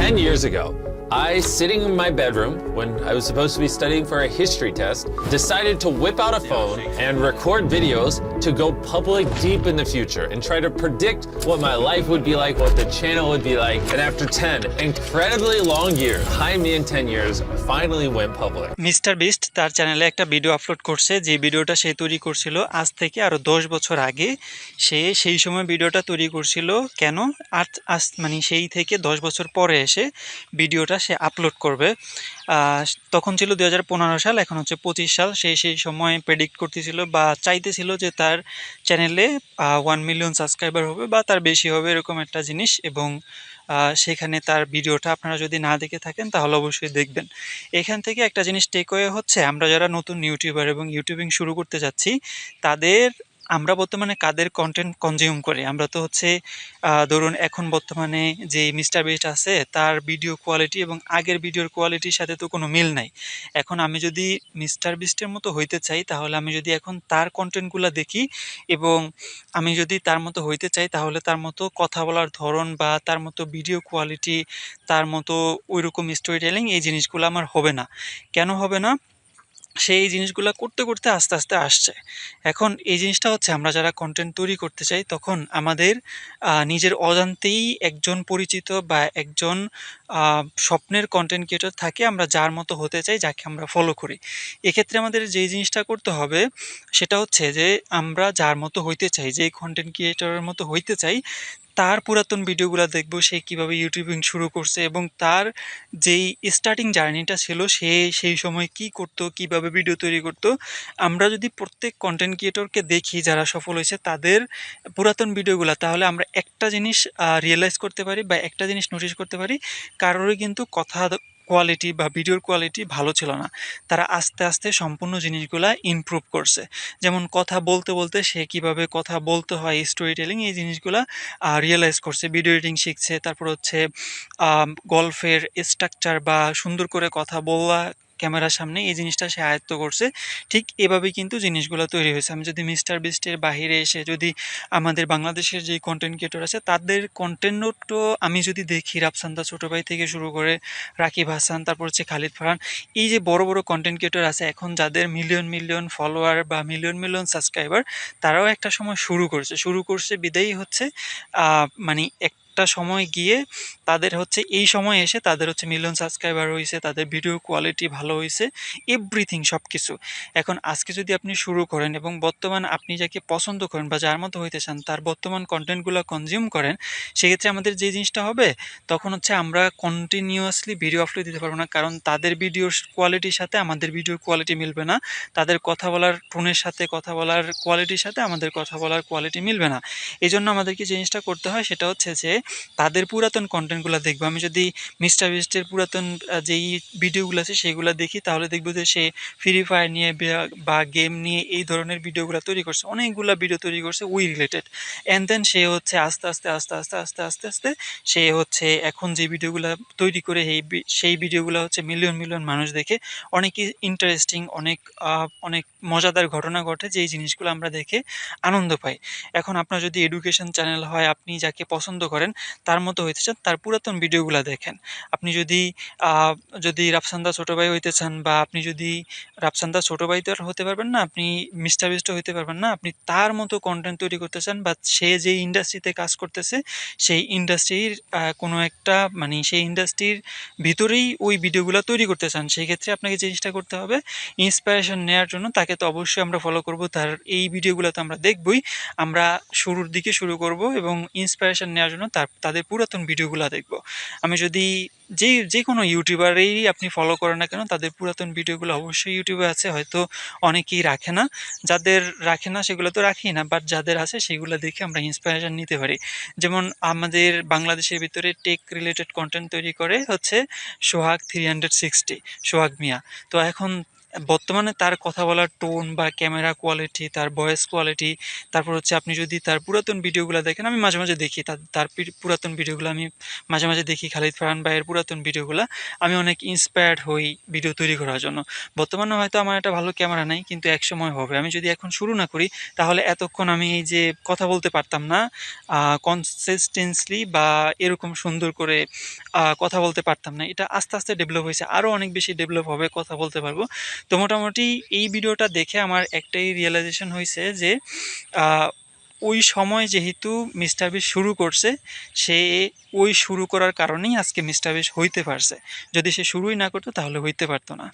10 years ago, I, sitting in my bedroom when I was supposed to be studying for a history test, decided to whip out a phone and record videos to go public deep in the future and try to predict what my life would be like, what the channel would be like. And after 10 incredibly long years, I mean 10 years, finally went public. Mister beast তার চ্যানেলে একটা video upload করছে, যে ভিডিওটা সে তৈরি করছিল আজ থেকে আরও 10 বছর আগে। সে সেই সময় ভিডিওটা তৈরি করছিল কেন, আর আজ মানে সেই থেকে 10 বছর পরে এসে ভিডিওটা সে আপলোড করবে। তখন ছিল 2015 সাল, এখন হচ্ছে 25 সাল। সেই সময় প্রেডিক্ট করতেছিল বা চাইতেছিল যে তার চ্যানেলে 1 মিলিয়ন সাবস্ক্রাইবার হবে বা তার বেশি হবে, এরকম একটা জিনিস। এবং সেখানে তার ভিডিওটা আপনারা যদি না দেখে থাকেন তাহলে অবশ্যই দেখবেন। এখান থেকে একটা জিনিস টেকওয়ে হচ্ছে, আমরা যারা নতুন ইউটিউবার এবং ইউটিউবিং শুরু করতে যাচ্ছি আমরা বর্তমানে কাদের কন্টেন্ট কনজিউম করি। আমরা তো হচ্ছে ধরুন এখন বর্তমানে যে মিস্টার বিস্ট আছে তার ভিডিও কোয়ালিটি এবং আগের ভিডিওর কোয়ালিটির সাথে তো কোনো মিল নাই। এখন আমি যদি মিস্টার বিস্টের মতো হইতে চাই, তাহলে আমি যদি এখন তার কন্টেন্টগুলো দেখি এবং আমি যদি তার মতো হইতে চাই, তাহলে তার মতো কথা বলার ধরন বা তার মতো ভিডিও কোয়ালিটি, তার মতো ওইরকম স্টোরি টেলিং, এই জিনিসগুলো আমার হবে না। কেন হবে না? সেই জিনিসগুলা করতে করতে আস্তে আস্তে আসছে। এখন এই জিনিসটা হচ্ছে, আমরা যারা কন্টেন্ট তৈরি করতে চাই তখন আমাদের নিজের অজান্তেই একজন পরিচিত বা একজন স্বপ্নের কন্টেন্ট ক্রিয়েটর থাকে, আমরা যার মতো হতে চাই, যাকে আমরা ফলো করি। এক্ষেত্রে আমাদের যেই জিনিসটা করতে হবে সেটা হচ্ছে যে, আমরা যার মতো হইতে চাই, যেই কন্টেন্ট ক্রিয়েটরের মতো হইতে চাই, তার পুরাতন ভিডিওগুলো দেখব, সে কিভাবে ইউটিউবিং শুরু করছে এবং তার যেই স্টার্টিং জার্নিটা ছিল, সে সেই সময় কি করত, কিভাবে ভিডিও তৈরি করত। আমরা যদি প্রত্যেক কন্টেন্ট ক্রিয়েটরকে দেখি যারা সফল হয়েছে তাদের পুরাতন ভিডিওগুলো, তাহলে আমরা একটা জিনিস রিয়েলাইজ করতে পারি বা একটা জিনিস নোটিস করতে পারি, কারোরই কিন্তু কথা কোয়ালিটি বা ভিডিওর কোয়ালিটি ভালো ছিল না। তারা আস্তে আস্তে সম্পূর্ণ জিনিসগুলা ইমপ্রুভ করছে। যেমন কথা বলতে বলতে সে কিভাবে কথা বলতে হয়, স্টোরি টেলিং, এই জিনিসগুলা রিয়েলাইজ করছে, ভিডিও এডিটিং শিখছে, তারপর হচ্ছে গল্পের স্ট্রাকচার বা সুন্দর করে কথা বলা ক্যামেরার সামনে, এই জিনিসটা সে আয়ত্ত করছে। ঠিক এভাবেই কিন্তু জিনিসগুলো তৈরি হয়েছে। আমি যদি মিস্টার বিস্টের বাহিরে এসে যদি আমাদের বাংলাদেশের যে কন্টেন্ট ক্রিয়েটর আছে তাদের কন্টেন্টও আমি যদি দেখি, রাফসান্দা ছোট ভাই থেকে শুরু করে রাকিব হাসান, তারপর হচ্ছে খালিদ ফারহান, এই যে বড় বড় কন্টেন্ট ক্রিয়েটর আছে এখন যাদের মিলিয়ন মিলিয়ন ফলোয়ার বা মিলিয়ন মিলিয়ন সাবস্ক্রাইবার, তারাও একটা সময় শুরু করছে বিদায়ী হচ্ছে মানে একটা সময় গিয়ে তাদের হচ্ছে এই সময় এসে তাদের হচ্ছে মিলিয়ন সাবস্ক্রাইবার হয়েছে, তাদের ভিডিও কোয়ালিটি ভালো হয়েছে, এভরিথিং সব কিছু। এখন আজকে যদি আপনি শুরু করেন এবং বর্তমান আপনি যাকে পছন্দ করেন বা যার মতো হইতে চান তার বর্তমান কন্টেন্টগুলো কনজিউম করেন, সেক্ষেত্রে আমাদের যে জিনিসটা হবে, তখন হচ্ছে আমরা কন্টিনিউয়াসলি ভিডিও আপলোড দিতে পারবো না, কারণ তাদের ভিডিওর কোয়ালিটির সাথে আমাদের ভিডিওর কোয়ালিটি মিলবে না। তাদের কথা বলার টোনের সাথে, কথা বলার কোয়ালিটির সাথে আমাদের কথা বলার কোয়ালিটি মিলবে না। এই জন্য আমাদেরকে জিনিসটা করতে হয় সেটা হচ্ছে যে, তাদের পুরাতন কন্টেন্টগুলো দেখবো। আমি যদি মিস্টার বিস্টের পুরাতন যেই ভিডিওগুলো আছে সেগুলো দেখি, তাহলে দেখবো যে সে ফ্রি ফায়ার নিয়ে বা গেম নিয়ে এই ধরনের ভিডিওগুলো তৈরি করছে, অনেকগুলো ভিডিও তৈরি করছে ওই রিলেটেড। অ্যান্ড দেন সে হচ্ছে আস্তে আস্তে আস্তে আস্তে আস্তে আস্তে আস্তে সে হচ্ছে এখন যে ভিডিওগুলো তৈরি করে সেই ভিডিওগুলো হচ্ছে মিলিয়ন মিলিয়ন মানুষ দেখে। অনেক ইন্টারেস্টিং, অনেক মজাদার ঘটনা ঘটে, যেই জিনিসগুলো আমরা দেখে আনন্দ পাই। এখন আপনার যদি এডুকেশন চ্যানেল হয়, আপনি যাকে পছন্দ করেন তার মতো হইতে চান, তার পুরাতন ভিডিওগুলো দেখেন। আপনি যদি রাফসান্দা ছোট ভাই হইতে চান, বা আপনি যদি রাফসান্দা ছোট ভাই তো আর হতে পারবেন না, আপনি মিস্টার বিস্টও হইতে পারবেন না, আপনি তার মতো কন্টেন্ট তৈরি করতে চান বা সে যে ইন্ডাস্ট্রিতে কাজ করতেছে সেই ইন্ডাস্ট্রির কোনো একটা মানে সেই ইন্ডাস্ট্রির ভিতরেই ওই ভিডিওগুলো তৈরি করতে চান, সেই ক্ষেত্রে আপনাকে জিনিসটা করতে হবে, ইন্সপিরেশন নেওয়ার জন্য তাকে তো অবশ্যই আমরা ফলো করব, তার এই ভিডিওগুলো তো আমরা দেখবই। আমরা শুরুর দিকে শুরু করব এবং ইন্সপিরেশন নেওয়ার জন্য তাদের পুরাতন ভিডিওগুলো দেখব। আমি যদি যে কোনো ইউটিউবারেরই আপনি ফলো করেন না কেন, তাদের পুরাতন ভিডিওগুলো অবশ্যই ইউটিউবে আছে, হয়তো অনেকেই রাখে না। যাদের রাখে না সেগুলো তো রাখি না, বাট যাদের আছে সেগুলো দেখে আমরা ইন্সপিরেশন নিতে পারি। যেমন আমাদের বাংলাদেশের ভিতরে টেক রিলেটেড কন্টেন্ট তৈরি করে হচ্ছে সোহাগ 360, সোহাগ মিয়া। তো এখন বর্তমানে তার কথা বলার টোন বা ক্যামেরা কোয়ালিটি, তার ভয়েস কোয়ালিটি, তারপর হচ্ছে আপনি যদি তার পুরাতন ভিডিওগুলো দেখেন, আমি মাঝে, মাঝে দেখি তার পুরাতন ভিডিওগুলো আমি মাঝে, মাঝে দেখি খালিদ ফারহান ভাইয়ের পুরাতন ভিডিওগুলা। আমি অনেক ইন্সপায়ার্ড হই ভিডিও তৈরি করার জন্য। বর্তমানে হয়তো আমার একটা ভালো ক্যামেরা নাই, কিন্তু একসময় হবে। আমি যদি এখন শুরু না করি তাহলে এতক্ষণ আমি এই যে কথা বলতে পারতাম না কনসিস্টেন্সলি বা এরকম সুন্দর করে কথা বলতে পারতাম না। এটা আস্তে, আস্তে ডেভেলপ হয়েছে। আরো অনেক বেশি ডেভেলপ হবে, কথা বলতে পারবো। তো মোটামুটি এই ভিডিওটা দেখে আমার একটাই রিয়ালাইজেশন হইছে যে আ ওই সময় যেহেতু মিস্টার বিস্ট শুরু করছে, সে ওই শুরু করার কারণেই আজকে মিস্টার বিস্ট হইতে পারছে। যদি সে শুরুই না করতো তাহলে হইতে পারত না।